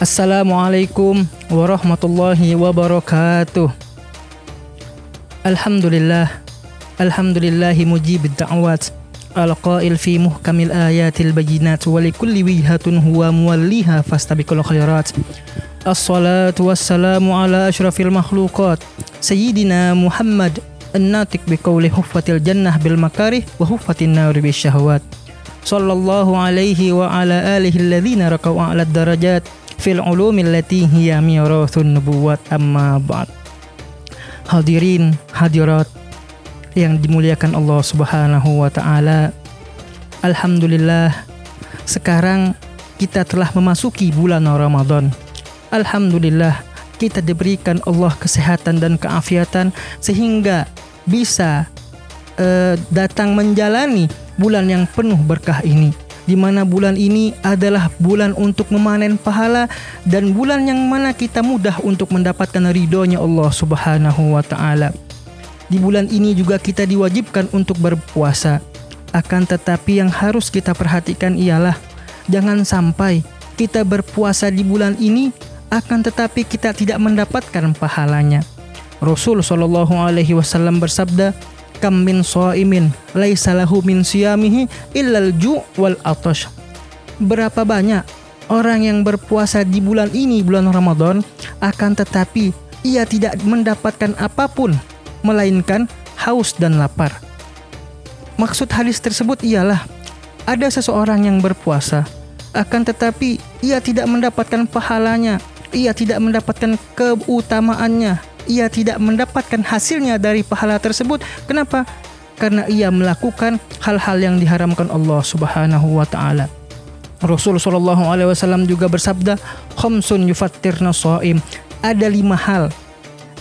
Assalamualaikum warahmatullahi wabarakatuh. Alhamdulillah, alhamdulillahi mujibid da'wat, al-qail fi muhkamil ayatil bayinat, wa likulli wijhatun huwa muwalliha fastabiqul khairat. Assalatu wassalamu ala asyrafil makhluqat Sayyidina Muhammad an-natiq biqawli huffatil jannah bil makarih wa huffatin nari bisyahawat. Sallallahu alaihi wa ala alihi alladhina raqau a'la darajat fil ulumil lati hiya mirathun nubuwat, amma ba'd. Hadirin hadirat yang dimuliakan Allah Subhanahu wa taala. Alhamdulillah, sekarang kita telah memasuki bulan Ramadan. Alhamdulillah, kita diberikan Allah kesehatan dan keafiatan sehingga bisa datang menjalani bulan yang penuh berkah ini, di mana bulan ini adalah bulan untuk memanen pahala dan bulan yang mana kita mudah untuk mendapatkan ridhonya Allah Subhanahu wa taala. Di bulan ini juga kita diwajibkan untuk berpuasa. Akan tetapi yang harus kita perhatikan ialah jangan sampai kita berpuasa di bulan ini akan tetapi kita tidak mendapatkan pahalanya. Rasul sallallahu alaihi wasallam bersabda, "Kam min shaimin laisa lahu min siyamihi illal ju' wal atash." Berapa banyak orang yang berpuasa di bulan ini, bulan Ramadan, akan tetapi ia tidak mendapatkan apapun melainkan haus dan lapar. Maksud hadis tersebut ialah ada seseorang yang berpuasa akan tetapi ia tidak mendapatkan pahalanya, ia tidak mendapatkan keutamaannya, ia tidak mendapatkan hasilnya dari pahala tersebut. Kenapa? Karena ia melakukan hal-hal yang diharamkan Allah Subhanahu wa taala. Rasul sallallahu alaihi wasallam juga bersabda, "Khamsun yufattirna shaim." Ada 5 hal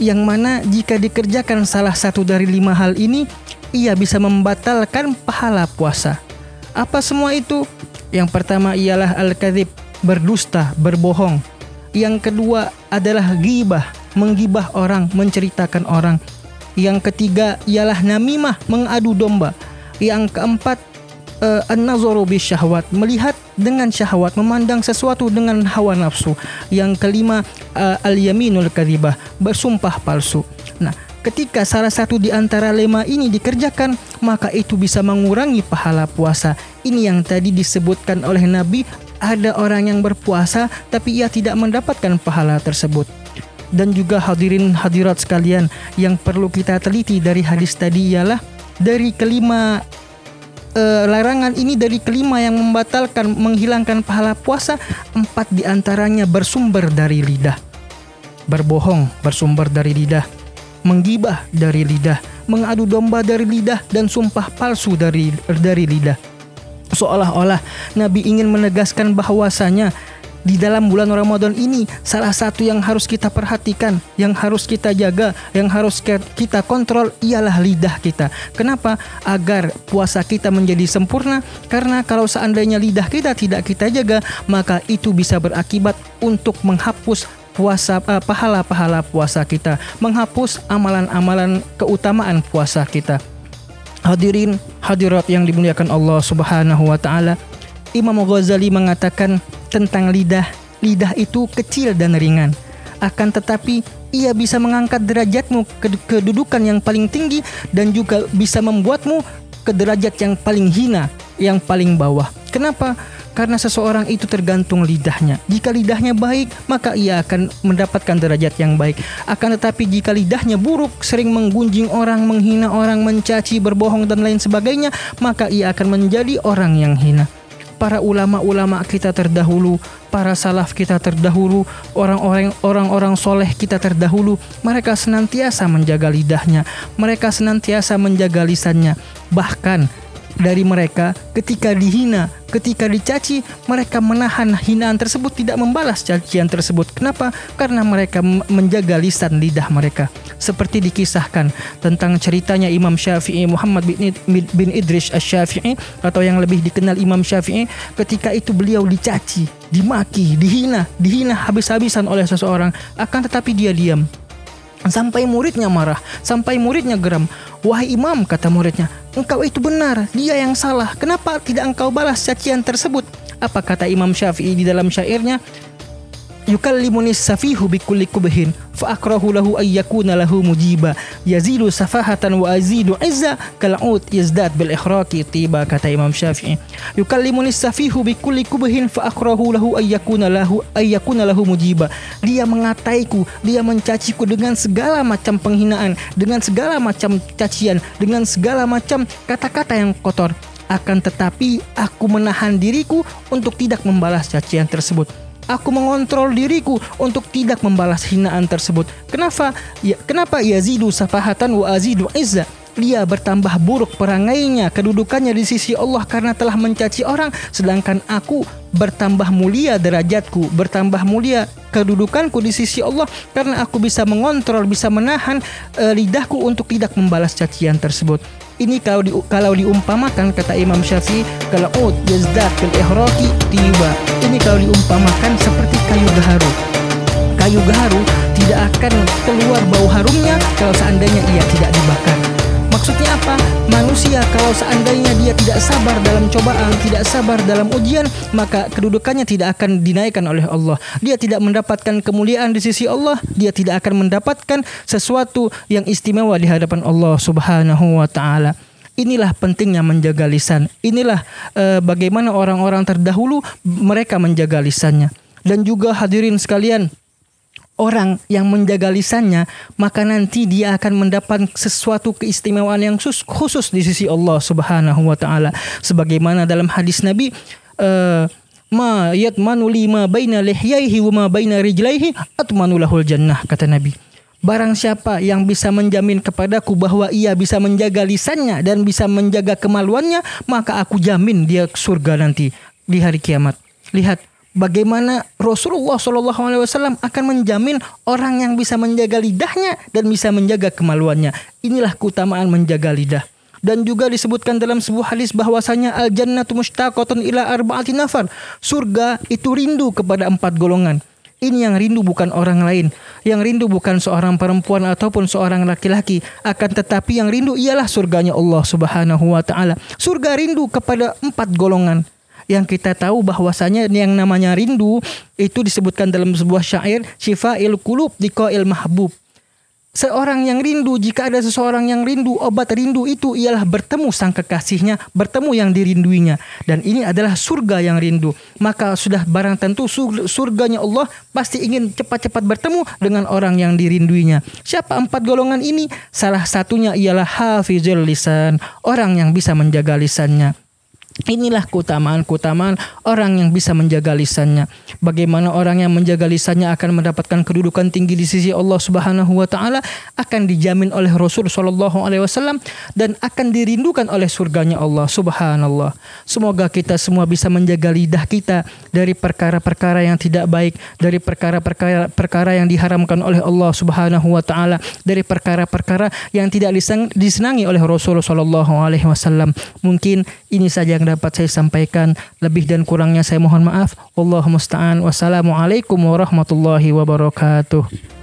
yang mana jika dikerjakan salah satu dari 5 hal ini, ia bisa membatalkan pahala puasa. Apa semua itu? Yang pertama ialah al-kadzib, berdusta, berbohong. Yang kedua adalah ghibah, menggibah orang, menceritakan orang. Yang ketiga ialah namimah, mengadu domba. Yang keempat an-nazaru bisyahwat, melihat dengan syahwat, memandang sesuatu dengan hawa nafsu. Yang kelima al-yaminul kadzibah, bersumpah palsu. Nah, ketika salah satu di antara 5 ini dikerjakan, maka itu bisa mengurangi pahala puasa. Ini yang tadi disebutkan oleh Nabi, ada orang yang berpuasa tapi ia tidak mendapatkan pahala tersebut. Dan juga hadirin hadirat sekalian, yang perlu kita teliti dari hadis tadi ialah dari kelima larangan ini, dari kelima yang membatalkan, menghilangkan pahala puasa, 4 diantaranya bersumber dari lidah. Berbohong bersumber dari lidah, menggibah dari lidah, mengadu domba dari lidah, dan sumpah palsu dari lidah. Seolah-olah Nabi ingin menegaskan bahwasanya di dalam bulan Ramadan ini salah satu yang harus kita perhatikan, yang harus kita jaga, yang harus kita kontrol ialah lidah kita. Kenapa? Agar puasa kita menjadi sempurna. Karena kalau seandainya lidah kita tidak kita jaga, maka itu bisa berakibat untuk menghapus puasa, pahala-pahala puasa kita, menghapus amalan-amalan keutamaan puasa kita. Hadirin hadirat yang dimuliakan Allah Subhanahu wa taala, Imam Ghazali mengatakan tentang lidah itu kecil dan ringan, akan tetapi ia bisa mengangkat derajatmu ke kedudukan yang paling tinggi dan juga bisa membuatmu ke derajat yang paling hina, yang paling bawah. Kenapa? Karena seseorang itu tergantung lidahnya. Jika lidahnya baik, maka ia akan mendapatkan derajat yang baik. Akan tetapi jika lidahnya buruk, sering menggunjing orang, menghina orang, mencaci, berbohong dan lain sebagainya, maka ia akan menjadi orang yang hina. Para ulama-ulama kita terdahulu, para salaf kita terdahulu, orang-orang soleh kita terdahulu, mereka senantiasa menjaga lidahnya, mereka senantiasa menjaga lisannya. Bahkan dari mereka ketika dihina, ketika dicaci, mereka menahan hinaan tersebut, tidak membalas cacian tersebut. Kenapa? Karena mereka menjaga lisan lidah mereka. Seperti dikisahkan tentang ceritanya Imam Syafi'i, Muhammad bin Idris Asy-Syafi'i, atau yang lebih dikenal Imam Syafi'i. Ketika itu beliau dicaci, dimaki, dihina habis-habisan oleh seseorang, akan tetapi dia diam. Sampai muridnya marah, sampai muridnya geram. "Wahai Imam," kata muridnya, "engkau itu benar, dia yang salah. Kenapa tidak engkau balas cacian tersebut?" Apa kata Imam Syafi'i di dalam syairnya? yukallimuni safihu bikulli kubhin fa akrahu lahu ay yakuna lahu mujiba yazidu safahatan wa azidu izza kal'ud yazdad bil ikhraqi tiba, kata Imam Syafi'i. Yukallimuni safihu bikulli kubhin fa akrahu lahu ay yakuna lahu mujiba. Dia mengataiku, dia mencaciku dengan segala macam penghinaan, dengan segala macam cacian, dengan segala macam kata-kata yang kotor. Akan tetapi aku menahan diriku untuk tidak membalas cacian tersebut. Aku mengontrol diriku untuk tidak membalas hinaan tersebut. Kenapa? Kenapa yazidu safahatan wa azidu izza? Dia bertambah buruk perangainya, kedudukannya di sisi Allah karena telah mencaci orang, sedangkan aku bertambah mulia derajatku, bertambah mulia kedudukanku di sisi Allah karena aku bisa mengontrol, bisa menahan lidahku untuk tidak membalas cacian tersebut. Ini kalau diumpamakan, kata Imam Syafi'i, kalau yazdad bil ihraqi tiba. Ini kalau diumpamakan seperti kayu gaharu. Kayu gaharu tidak akan keluar bau harumnya kalau seandainya ia tidak dibakar. Maksudnya apa? Manusia kalau seandainya dia tidak sabar dalam cobaan, tidak sabar dalam ujian, maka kedudukannya tidak akan dinaikkan oleh Allah. Dia tidak mendapatkan kemuliaan di sisi Allah, dia tidak akan mendapatkan sesuatu yang istimewa di hadapan Allah Subhanahu wa taala. Inilah pentingnya menjaga lisan. Inilah bagaimana orang-orang terdahulu mereka menjaga lisannya. Dan juga hadirin sekalian, orang yang menjaga lisannya, maka nanti dia akan mendapat sesuatu keistimewaan yang khusus di sisi Allah Subhanahu wa taala. Sebagaimana dalam hadis Nabi, ma yatmanu lima baina lihyaihi wa ma baina rijlaihi atmanu lahul jannah, kata Nabi. Barang siapa yang bisa menjamin kepadaku bahwa ia bisa menjaga lisannya dan bisa menjaga kemaluannya, maka aku jamin dia surga nanti di hari kiamat. Lihat bagaimana Rasulullah SAW akan menjamin orang yang bisa menjaga lidahnya dan bisa menjaga kemaluannya. Inilah keutamaan menjaga lidah. Dan juga disebutkan dalam sebuah hadis bahwasanya al-jannatu mushtaqatun ila arba'ati nafar. Surga itu rindu kepada 4 golongan. Ini yang rindu bukan orang lain. Yang rindu bukan seorang perempuan ataupun seorang laki-laki. Akan tetapi yang rindu ialah surganya Allah Subhanahu wa taala. Surga rindu kepada 4 golongan. Yang kita tahu bahwasanya yang namanya rindu itu disebutkan dalam sebuah syair, syifa'il qulub liqa'il mahbub. Seorang yang rindu, jika ada seseorang yang rindu, obat rindu itu ialah bertemu sang kekasihnya, bertemu yang dirinduinya. Dan ini adalah surga yang rindu. Maka sudah barang tentu surganya Allah pasti ingin cepat-cepat bertemu dengan orang yang dirinduinya. Siapa 4 golongan ini? Salah satunya ialah hafizul lisan, orang yang bisa menjaga lisannya. Inilah keutamaan-keutamaan orang yang bisa menjaga lisannya. Bagaimana orang yang menjaga lisannya akan mendapatkan kedudukan tinggi di sisi Allah Subhanahu wa taala, akan dijamin oleh Rasul sallallahu alaihi wasallam dan akan dirindukan oleh surganya Allah. Subhanallah. Semoga kita semua bisa menjaga lidah kita dari perkara-perkara yang tidak baik, dari perkara-perkara yang diharamkan oleh Allah Subhanahu wa taala, dari perkara-perkara yang tidak disenangi oleh Rasul sallallahu alaihi wasallam. Mungkin ini saja yang dapat saya sampaikan. Lebih dan kurangnya saya mohon maaf. Wallahu musta'an. Wassalamualaikum warahmatullahi wabarakatuh.